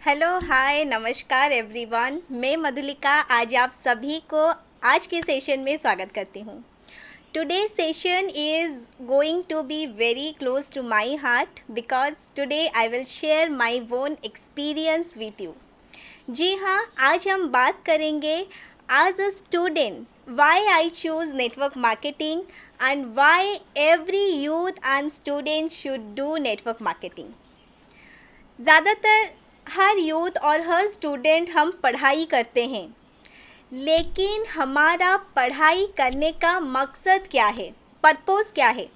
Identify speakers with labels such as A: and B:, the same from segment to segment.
A: Hello hi नमस्कार everyone. मैं मधुलिका आज आप सभी को आज के सेशन में स्वागत करती हूँ। Today session is going to be very close to my heart because today I will share my own experience with you. जी हाँ, आज हम बात करेंगे as a student why I choose network marketing and why every youth and student should do network marketing. ज़्यादातर हर youth और हर student हम पढ़ाई करते हैं, लेकिन हमारा पढ़ाई करने का मकसद क्या है, पर्पस क्या है।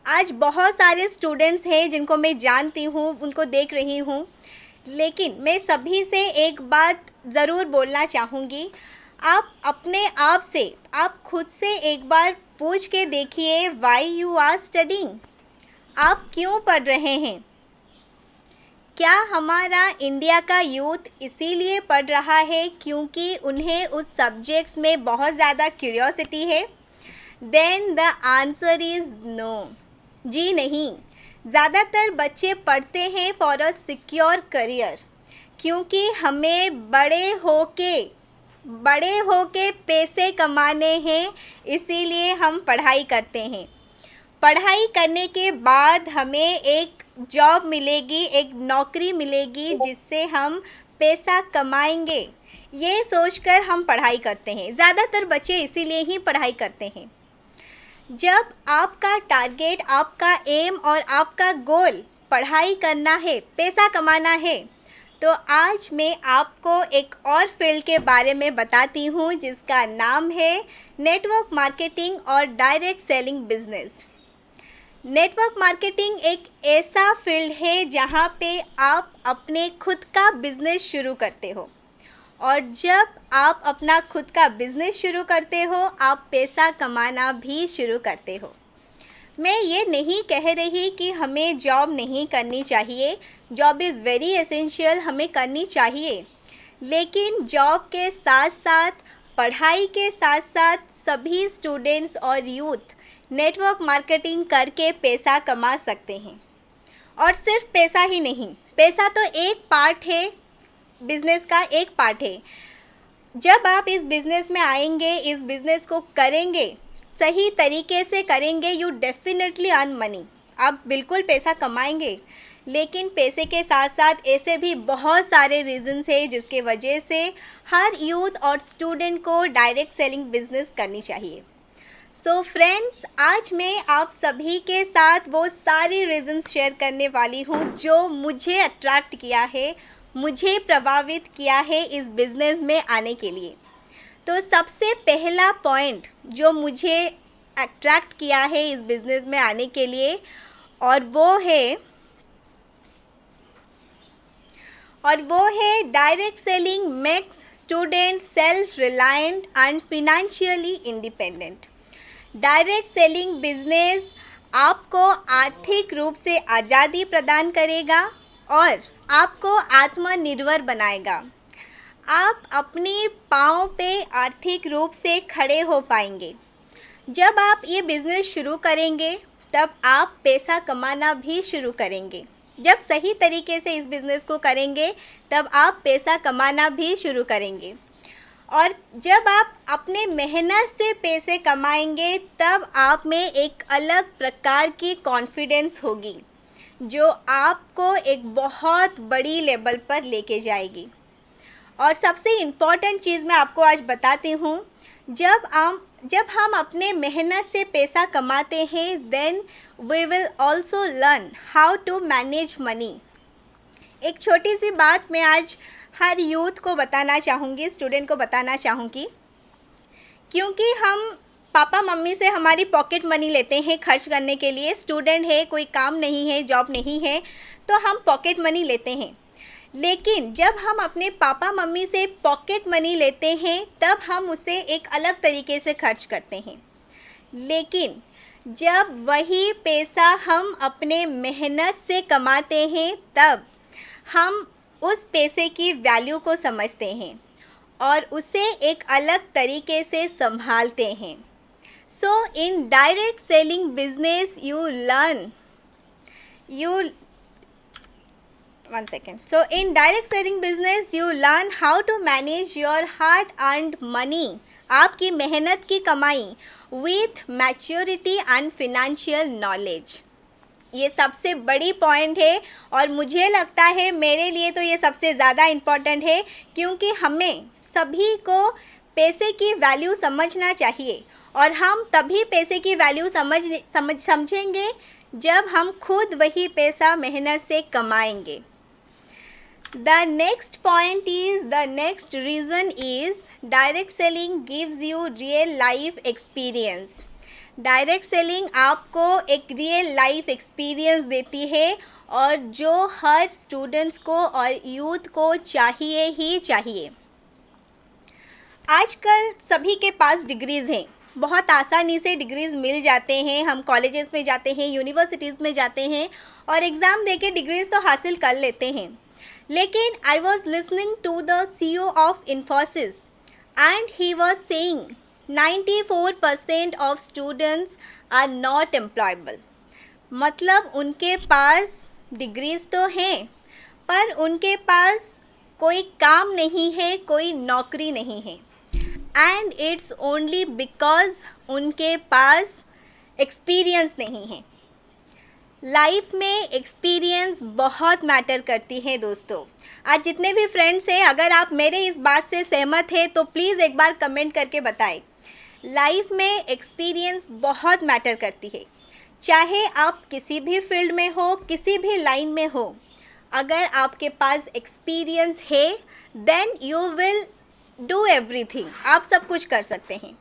A: आज बहुत सारे स्टूडेंट्स हैं जिनको मैं जानती हूँ, उनको देख रही हूँ, लेकिन मैं सभी से एक बात ज़रूर बोलना चाहूँगी। आप अपने आप से, आप खुद से एक बार पूछ के देखिए, वाई यू आर स्टडिंग, आप क्यों पढ़ रहे हैं। क्या हमारा इंडिया का यूथ इसीलिए पढ़ रहा है क्योंकि उन्हें उस सब्जेक्ट्स में बहुत ज़्यादा क्यूरियोसिटी है? Then the answer is no. जी नहीं, ज़्यादातर बच्चे पढ़ते हैं फॉर अ सिक्योर करियर, क्योंकि हमें बड़े होके पैसे कमाने हैं, इसीलिए हम पढ़ाई करते हैं। पढ़ाई करने के बाद हमें एक जॉब मिलेगी, एक नौकरी मिलेगी जिससे हम पैसा कमाएंगे, ये सोचकर हम पढ़ाई करते हैं। ज़्यादातर बच्चे इसीलिए ही पढ़ाई करते हैं। जब आपका टारगेट, आपका एम और आपका गोल पढ़ाई करना है, पैसा कमाना है, तो आज मैं आपको एक और फील्ड के बारे में बताती हूँ जिसका नाम है नेटवर्क मार्केटिंग और direct selling business. Network marketing एक ऐसा फील्ड है जहाँ पे आप अपने खुद का बिज़नेस शुरू करते हो, और जब आप अपना खुद का बिज़नेस शुरू करते हो, आप पैसा कमाना भी शुरू करते हो। मैं ये नहीं कह रही कि हमें जॉब नहीं करनी चाहिए, जॉब इज़ वेरी एसेंशियल, हमें करनी चाहिए, लेकिन जॉब के साथ साथ, पढ़ाई के साथ साथ सभी स्टूडेंट्स और यूथ नेटवर्क मार्केटिंग करके पैसा कमा सकते हैं। और सिर्फ पैसा ही नहीं, पैसा तो एक पार्ट है, बिज़नेस का एक पार्ट है। जब आप इस बिज़नेस में आएंगे, इस बिज़नेस को करेंगे, सही तरीके से करेंगे, यू डेफिनेटली अर्न मनी, आप बिल्कुल पैसा कमाएंगे। लेकिन पैसे के साथ साथ ऐसे भी बहुत सारे रीज़न्स हैं जिसके वजह से हर यूथ और स्टूडेंट को डायरेक्ट सेलिंग बिज़नेस करनी चाहिए। सो फ्रेंड्स, आज मैं आप सभी के साथ वो सारी रीज़न्स शेयर करने वाली हूँ जो मुझे अट्रैक्ट किया है, मुझे प्रभावित किया है इस बिज़नेस में आने के लिए। तो सबसे पहला पॉइंट जो मुझे अट्रैक्ट किया है इस बिज़नेस में आने के लिए, और वो है direct selling makes student self reliant and financially independent. Direct selling business आपको आर्थिक रूप से आज़ादी प्रदान करेगा और आपको आत्मनिर्भर बनाएगा। आप अपने पाँव पे आर्थिक रूप से खड़े हो पाएंगे। जब आप ये बिज़नेस शुरू करेंगे तब आप पैसा कमाना भी शुरू करेंगे। जब सही तरीके से इस बिज़नेस को करेंगे तब आप पैसा कमाना भी शुरू करेंगे। और जब आप अपने मेहनत से पैसे कमाएंगे तब आप में एक अलग प्रकार की कॉन्फिडेंस होगी जो आपको एक बहुत बड़ी लेवल पर लेके जाएगी। और सबसे इम्पॉर्टेंट चीज़ मैं आपको आज बताती हूँ, जब हम अपने मेहनत से पैसा कमाते हैं, then we will also learn how to manage money. एक छोटी सी बात मैं आज हर यूथ को बताना चाहूँगी, स्टूडेंट को बताना चाहूँगी, क्योंकि हम पापा मम्मी से हमारी पॉकेट मनी लेते हैं खर्च करने के लिए। स्टूडेंट है, कोई काम नहीं है, जॉब नहीं है, तो हम पॉकेट मनी लेते हैं। लेकिन जब हम अपने पापा मम्मी से पॉकेट मनी लेते हैं तब हम उसे एक अलग तरीके से खर्च करते हैं। लेकिन जब वही पैसा हम अपने मेहनत से कमाते हैं तब हम उस पैसे की वैल्यू को समझते हैं और उसे एक अलग तरीके से संभालते हैं। So in direct selling business you learn one second. So in direct selling business you learn how to manage your hard earned money, आपकी मेहनत की कमाई, with maturity and financial knowledge. ये सबसे बड़ी पॉइंट है और मुझे लगता है मेरे लिए तो ये सबसे ज़्यादा इम्पॉर्टेंट है, क्योंकि हमें सभी को पैसे की वैल्यू समझना चाहिए और हम तभी पैसे की वैल्यू समझेंगे जब हम खुद वही पैसा मेहनत से कमाएंगे. The next point is, the next reason is direct selling gives you real life experience. Direct selling आपको एक रियल लाइफ एक्सपीरियंस देती है और जो हर स्टूडेंट्स को और यूथ को चाहिए ही चाहिए. आजकल सभी के पास डिग्रीज़ हैं, बहुत आसानी से डिग्रीज़ मिल जाते हैं. हम कॉलेजेस में जाते हैं, यूनिवर्सिटीज़ में जाते हैं और एग्ज़ाम देके डिग्रीज़ तो हासिल कर लेते हैं. लेकिन I was listening to the CEO of Infosys and he was saying 94% of students are not employable. मतलब उनके पास डिग्रीज़ तो हैं पर उनके पास कोई काम नहीं है, कोई नौकरी नहीं है. एंड इट्स ओनली बिकॉज उनके पास एक्सपीरियंस नहीं है. लाइफ में एक्सपीरियंस बहुत मैटर करती है दोस्तों. आज जितने भी फ्रेंड्स हैं, अगर आप मेरे इस बात से सहमत हैं तो प्लीज़ एक बार कमेंट करके बताएं. लाइफ में एक्सपीरियंस बहुत मैटर करती है. चाहे आप किसी भी फील्ड में हो, किसी भी लाइन में हो, अगर आपके पास एक्सपीरियंस है then you will do everything. आप सब कुछ कर सकते हैं.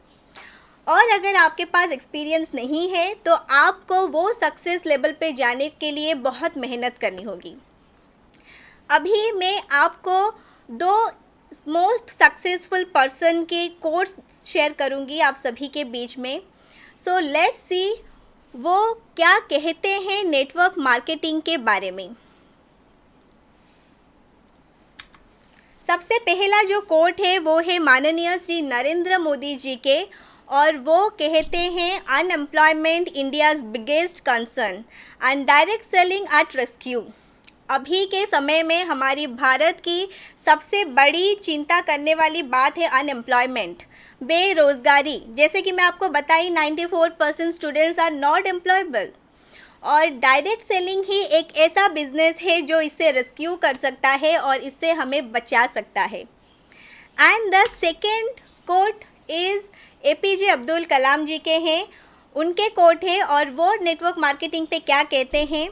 A: और अगर आपके पास एक्सपीरियंस नहीं है तो आपको वो सक्सेस लेवल पे जाने के लिए बहुत मेहनत करनी होगी. अभी मैं आपको 2 मोस्ट सक्सेसफुल पर्सन के कोट्स शेयर करूंगी आप सभी के बीच में. सो लेट्स सी वो क्या कहते हैं नेटवर्क मार्केटिंग के बारे में. सबसे पहला जो कोट है वो है माननीय श्री नरेंद्र मोदी जी के, और वो कहते हैं unemployment India's biggest concern and direct selling at rescue. अभी के समय में हमारी भारत की सबसे बड़ी चिंता करने वाली बात है अनएम्प्लॉयमेंट, बेरोज़गारी. जैसे कि मैं आपको बताई 94% स्टूडेंट्स आर नॉट एम्प्लॉयबल. और डायरेक्ट सेलिंग ही एक ऐसा बिजनेस है जो इससे रेस्क्यू कर सकता है और इससे हमें बचा सकता है. And the second quote is APJ Abdul Kalam ji के हैं. उनके कोट है और वो नेटवर्क मार्केटिंग पे क्या कहते हैं.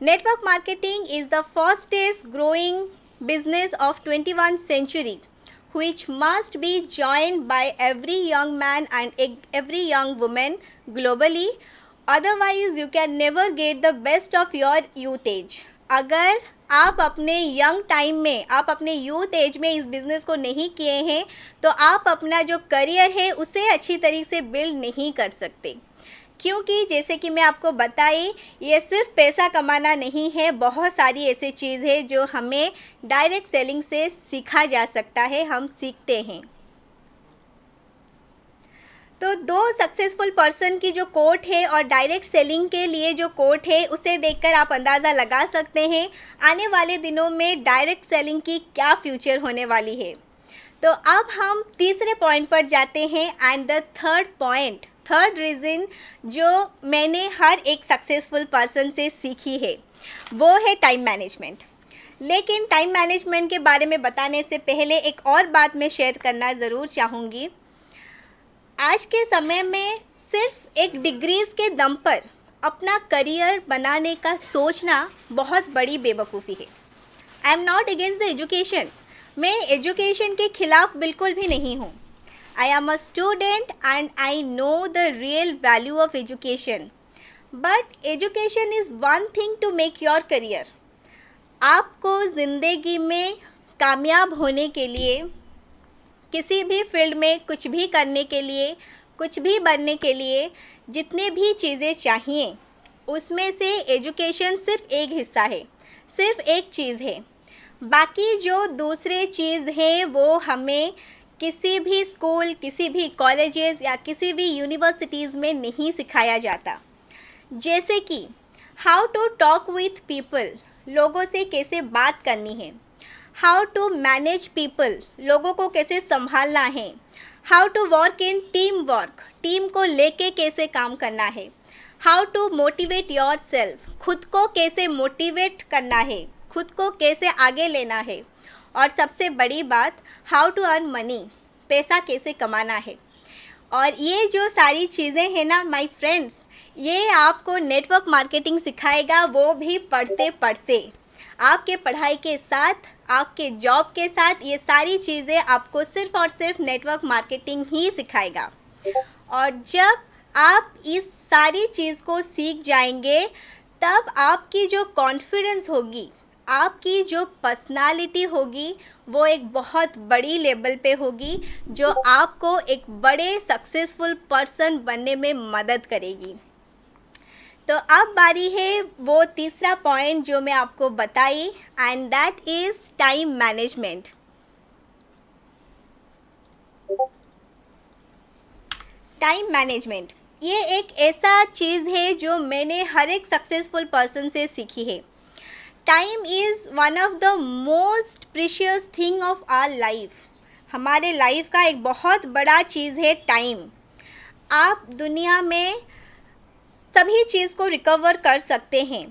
A: Network marketing is the fastest growing business of 21st century which must be joined by every young man and every young woman globally. Otherwise you can never get the best of your youth age. अगर आप अपने young time में, आप अपने youth as में इस business को नहीं किए हैं तो आप अपना जो करियर है उसे अच्छी तरीके से बिल्ड नहीं कर सकते. क्योंकि जैसे कि मैं आपको बताई, ये सिर्फ पैसा कमाना नहीं है, बहुत सारी ऐसी चीज़ है जो हमें डायरेक्ट सेलिंग से सीखा जा सकता है, हम सीखते हैं. तो 2 सक्सेसफुल पर्सन की जो कोट है और डायरेक्ट सेलिंग के लिए जो कोट है उसे देखकर आप अंदाज़ा लगा सकते हैं आने वाले दिनों में डायरेक्ट सेलिंग की क्या फ्यूचर होने वाली है. तो अब हम तीसरे पॉइंट पर जाते हैं. एंड द थर्ड रीज़न जो मैंने हर एक सक्सेसफुल पर्सन से सीखी है वो है टाइम मैनेजमेंट. लेकिन टाइम मैनेजमेंट के बारे में बताने से पहले एक और बात मैं शेयर करना ज़रूर चाहूँगी. आज के समय में सिर्फ एक डिग्रीज़ के दम पर अपना करियर बनाने का सोचना बहुत बड़ी बेवकूफ़ी है. I am not against the education. मैं एजुकेशन के ख़िलाफ़ बिल्कुल भी नहीं हूँ. I am a student and I know the real value of education. But education is one thing to make your career. आपको ज़िंदगी में कामयाब होने के लिए, किसी भी फील्ड में कुछ भी करने के लिए, कुछ भी बनने के लिए जितने भी चीज़ें चाहिए उसमें से एजुकेशन सिर्फ एक हिस्सा है, सिर्फ एक चीज़ है. बाकी जो दूसरे चीज़ हैं वो हमें किसी भी स्कूल, किसी भी कॉलेजेस या किसी भी यूनिवर्सिटीज़ में नहीं सिखाया जाता. जैसे कि how to talk with people, लोगों से कैसे बात करनी है, हाउ टू मैनेज पीपल, लोगों को कैसे संभालना है, how to work in team work, team को लेके कैसे काम करना है, how to motivate yourself, खुद को कैसे मोटिवेट करना है, खुद को कैसे आगे लेना है, और सबसे बड़ी बात हाउ टू अर्न मनी, पैसा कैसे कमाना है। और ये जो सारी चीज़ें हैं ना माय फ्रेंड्स, ये आपको नेटवर्क मार्केटिंग सिखाएगा, वो भी पढ़ते पढ़ते। आपके पढ़ाई के साथ, आपके जॉब के साथ ये सारी चीज़ें आपको सिर्फ़ और सिर्फ नेटवर्क मार्केटिंग ही सिखाएगा। और जब आप इस सारी चीज़ को सीख जाएंगे, तब आपकी जो कॉन्फिडेंस होगी, आपकी जो पर्सनालिटी होगी, वो एक बहुत बड़ी लेवल पे होगी, जो आपको एक बड़े सक्सेसफुल पर्सन बनने में मदद करेगी। तो अब बारी है वो तीसरा पॉइंट जो मैं आपको बताई, and that is time management. Time management ये एक ऐसा चीज़ है जो मैंने हर एक सक्सेसफुल पर्सन से सीखी है। Time is one of the most precious thing of our life. हमारे लाइफ का एक बहुत बड़ा चीज़ है टाइम। आप दुनिया में सभी चीज़ को रिकवर कर सकते हैं,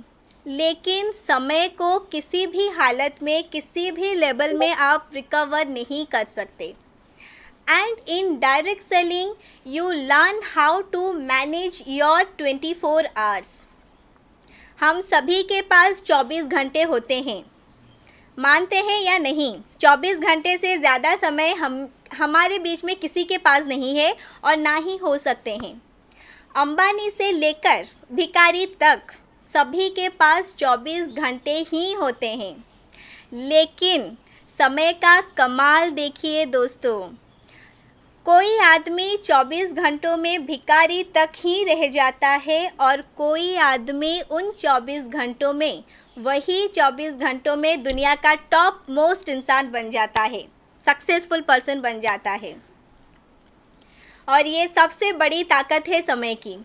A: लेकिन समय को किसी भी हालत में, किसी भी लेवल में आप रिकवर नहीं कर सकते। And in direct selling you learn how to manage your 24 hours. हम सभी के पास 24 घंटे होते हैं, मानते हैं या नहीं। 24 घंटे से ज़्यादा समय हमारे बीच में किसी के पास नहीं है और ना ही हो सकते हैं। अंबानी से लेकर भिखारी तक सभी के पास 24 घंटे ही होते हैं। लेकिन समय का कमाल देखिए दोस्तों, कोई आदमी 24 घंटों में भिखारी तक ही रह जाता है और कोई आदमी उन 24 घंटों में, वही 24 घंटों में दुनिया का टॉप मोस्ट इंसान बन जाता है, सक्सेसफुल पर्सन बन जाता है। और ये सबसे बड़ी ताकत है समय की।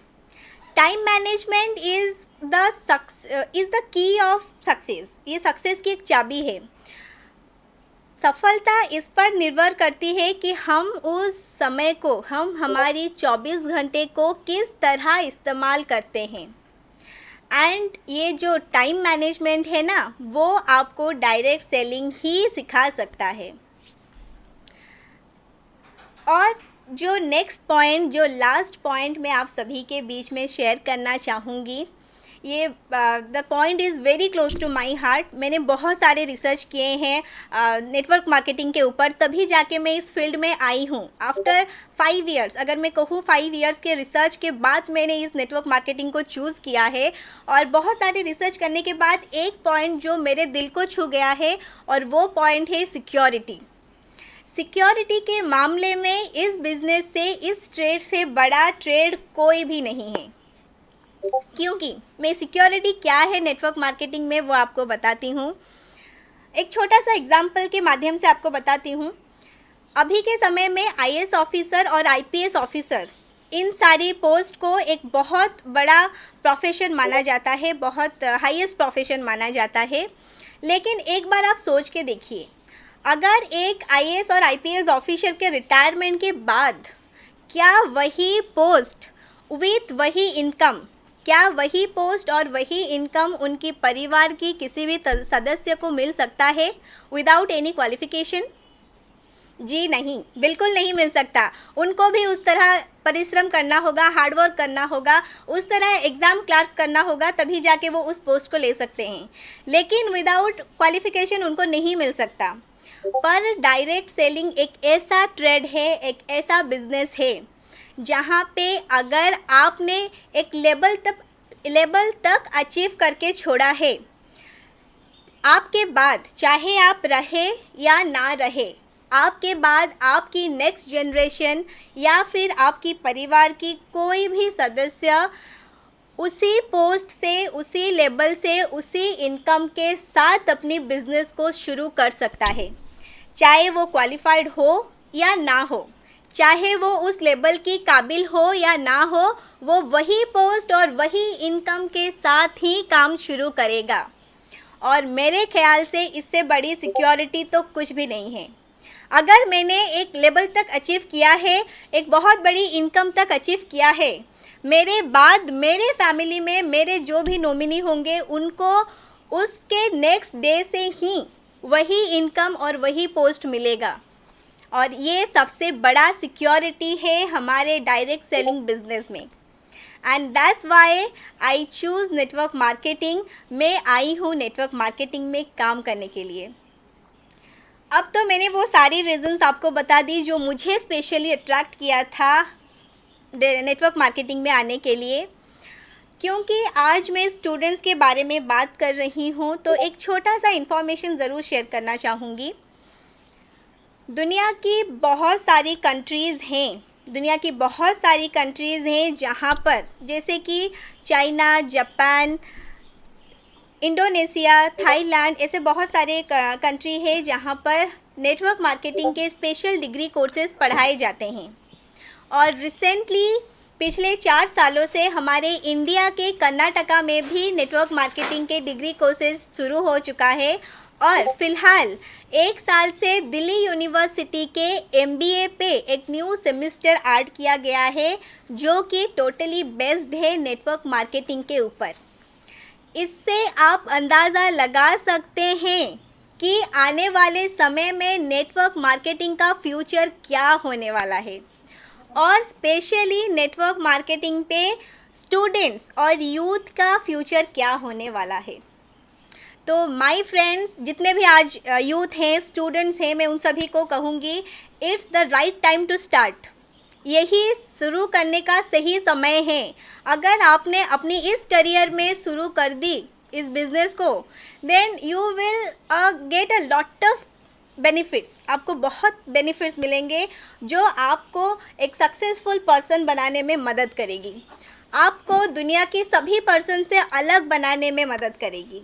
A: Time management is the key of success. ये सक्सेस की एक चाबी है। सफलता इस पर निर्भर करती है कि हम उस समय को, हम हमारी 24 घंटे को किस तरह इस्तेमाल करते हैं। एंड ये जो टाइम मैनेजमेंट है ना, वो आपको डायरेक्ट सेलिंग ही सिखा सकता है। और जो नेक्स्ट पॉइंट, जो लास्ट पॉइंट मैं आप सभी के बीच में शेयर करना चाहूँगी, ये the point is very close to my heart. मैंने बहुत सारे रिसर्च किए हैं नेटवर्क मार्केटिंग के ऊपर, तभी जाके मैं इस फील्ड में आई हूँ। आफ्टर 5 ईयर्स, अगर मैं कहूँ 5 ईयर्स के रिसर्च के बाद मैंने इस नेटवर्क मार्केटिंग को चूज़ किया है। और बहुत सारे रिसर्च करने के बाद एक पॉइंट जो मेरे दिल को छू गया है, और वो पॉइंट है सिक्योरिटी। सिक्योरिटी के मामले में इस बिज़नेस से, इस ट्रेड से बड़ा ट्रेड कोई भी नहीं है। क्योंकि मैं सिक्योरिटी क्या है नेटवर्क मार्केटिंग में वो आपको बताती हूँ। एक छोटा सा एग्जांपल के माध्यम से आपको बताती हूँ। अभी के समय में आईएएस ऑफिसर और आईपीएस ऑफिसर, इन सारी पोस्ट को एक बहुत बड़ा प्रोफेशन माना जाता है, बहुत हाईएस्ट प्रोफेशन माना जाता है। लेकिन एक बार आप सोच के देखिए, अगर एक आईएएस और आईपीएस ऑफिसर के रिटायरमेंट के बाद क्या वही पोस्ट विथ वही इनकम, क्या वही पोस्ट और वही इनकम उनकी परिवार की किसी भी सदस्य को मिल सकता है विदाउट एनी क्वालिफिकेशन? जी नहीं, बिल्कुल नहीं मिल सकता। उनको भी उस तरह परिश्रम करना होगा, हार्डवर्क करना होगा, उस तरह एग्ज़ाम क्लियर करना होगा, तभी जाके वो उस पोस्ट को ले सकते हैं। लेकिन विदाउट क्वालिफिकेशन उनको नहीं मिल सकता। पर डायरेक्ट सेलिंग एक ऐसा ट्रेड है, एक ऐसा बिजनेस है जहाँ पे अगर आपने एक लेवल तक अचीव करके छोड़ा है, आपके बाद चाहे आप रहे या ना रहे, आपके बाद आपकी नेक्स्ट जनरेशन या फिर आपकी परिवार की कोई भी सदस्य उसी पोस्ट से, उसी लेवल से, उसी इनकम के साथ अपनी बिजनेस को शुरू कर सकता है। चाहे वो क्वालिफाइड हो या ना हो, चाहे वो उस लेवल की काबिल हो या ना हो, वो वही पोस्ट और वही इनकम के साथ ही काम शुरू करेगा। और मेरे ख्याल से इससे बड़ी सिक्योरिटी तो कुछ भी नहीं है। अगर मैंने एक लेवल तक अचीव किया है, एक बहुत बड़ी इनकम तक अचीव किया है, मेरे बाद मेरे फैमिली में मेरे जो भी नॉमिनी होंगे उनको उसके नेक्स्ट डे से ही वही इनकम और वही पोस्ट मिलेगा। और ये सबसे बड़ा सिक्योरिटी है हमारे डायरेक्ट सेलिंग बिजनेस में। And that's why I choose network marketing. मैं आई हूँ नेटवर्क मार्केटिंग में काम करने के लिए। अब तो मैंने वो सारी रीज़न्स आपको बता दी जो मुझे स्पेशली अट्रैक्ट किया था नेटवर्क मार्केटिंग में आने के लिए। क्योंकि आज मैं स्टूडेंट्स के बारे में बात कर रही हूँ तो एक छोटा सा इन्फॉर्मेशन ज़रूर शेयर करना चाहूँगी। दुनिया की बहुत सारी कंट्रीज़ हैं जहाँ पर, जैसे कि चाइना, जापान, इंडोनेशिया, थाईलैंड, ऐसे बहुत सारे कंट्री है जहाँ पर नेटवर्क मार्केटिंग के स्पेशल डिग्री कोर्सेज़ पढ़ाए जाते हैं। और रिसेंटली पिछले 4 सालों से हमारे इंडिया के कर्नाटका में भी नेटवर्क मार्केटिंग के डिग्री कोर्सेज शुरू हो चुका है। और फ़िलहाल 1 साल से दिल्ली यूनिवर्सिटी के MBA पे एक न्यू सेमेस्टर ऐड किया गया है जो कि टोटली बेस्ड है नेटवर्क मार्केटिंग के ऊपर। इससे आप अंदाज़ा लगा सकते हैं कि आने वाले समय में नेटवर्क मार्केटिंग का फ्यूचर क्या होने वाला है, और स्पेशली नेटवर्क मार्केटिंग पे स्टूडेंट्स और यूथ का फ्यूचर क्या होने वाला है। तो माय फ्रेंड्स, जितने भी आज यूथ हैं, स्टूडेंट्स हैं, मैं उन सभी को कहूँगी, it's the right time to start. यही शुरू करने का सही समय है। अगर आपने अपनी इस करियर में शुरू कर दी इस बिज़नेस को, then you will get a lot of benefits. आपको बहुत बेनिफिट्स मिलेंगे जो आपको एक सक्सेसफुल पर्सन बनाने में मदद करेगी, आपको दुनिया की सभी पर्सन से अलग बनाने में मदद करेगी।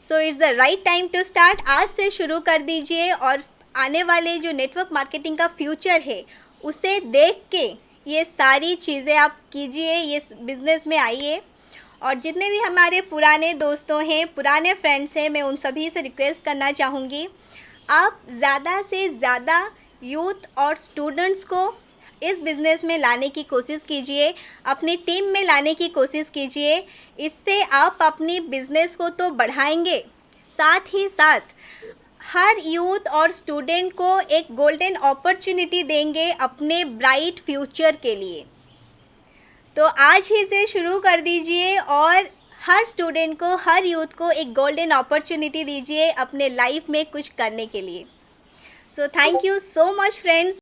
A: So it's the right time to start. आज से शुरू कर दीजिए और आने वाले जो नेटवर्क मार्केटिंग का फ्यूचर है उसे देख के ये सारी चीज़ें आप कीजिए, ये बिज़नेस में आइए। और जितने भी हमारे पुराने दोस्तों हैं, पुराने फ्रेंड्स हैं, मैं उन सभी से रिक्वेस्ट करना चाहूँगी, आप ज़्यादा से ज़्यादा यूथ और स्टूडेंट्स को इस बिज़नेस में लाने की कोशिश कीजिए, अपनी टीम में लाने की कोशिश कीजिए। इससे आप अपनी बिज़नेस को तो बढ़ाएंगे, साथ ही साथ हर यूथ और स्टूडेंट को एक गोल्डन अपॉर्चुनिटी देंगे अपने ब्राइट फ्यूचर के लिए। तो आज ही से शुरू कर दीजिए और हर स्टूडेंट को, हर यूथ को एक गोल्डन अपॉर्चुनिटी दीजिए अपने लाइफ में कुछ करने के लिए। So thank you so much friends.